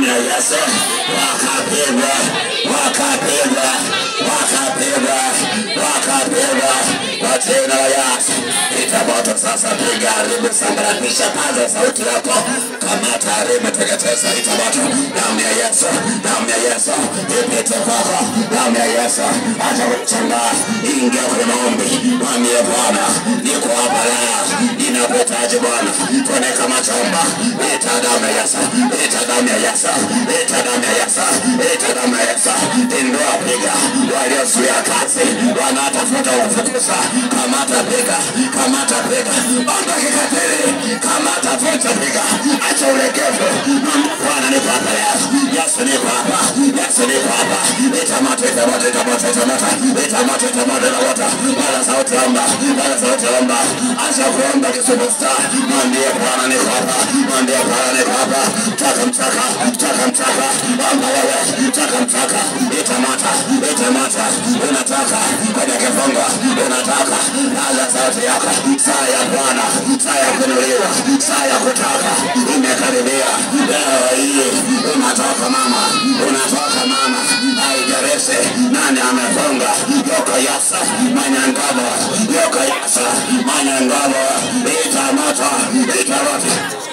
damu ya Yesu wakapigwa, wakapigwa, wakapigwa, wakapigwa kwa jina la Yesu. Itamoto sasa, piga, haribu, sambaratisha, paza sauti yako, kamata, haribu, teketeza. Itamoto, damu ya Yesu, damu ya Yesu ipite kwako, damu ya Yesu. Acha kuchanga, ingia kwenye maombi, mwambie Bwana, niko hapa leo, ninakuhitaji Bwana, koneka machomba. Ita damu ya Yesu, ita damu ya Yesu, ita damu ya Yesu, ita damu ya Yesu. Indoa, piga, waliozuia kazi wanatafuta kufukuza, kamata, piga, kamata, piga, omba kikatili, kamata, futa, piga, acha ulegevu. Bwana niko hapa leo, Yesu niko hapa, Yesu niko hapa. Itamoto, itamoto, itamoto, itamoto, itamoto, itamoto, itamoto. Bala sauti omba, bala sauti omba, acha kuomba kisubusta. Mwambie Bwana niko hapa, mwambie Bwana niko hapa. Taka mtaka, taka mtaka, omba wewe, taka mtaka. Itamata, itamata, unataka kwenye kifungo, unataka bala sauti yako. Saa ya Bwana, saa ya kunuliwa, saa ya kutaka imekaribia. Leo hii unatoka mama, unatoka mama. Haijarese nani amefunga, yoko Yasa manyangabo, yoko Yasa manyangabo. Itamoto, itamoto.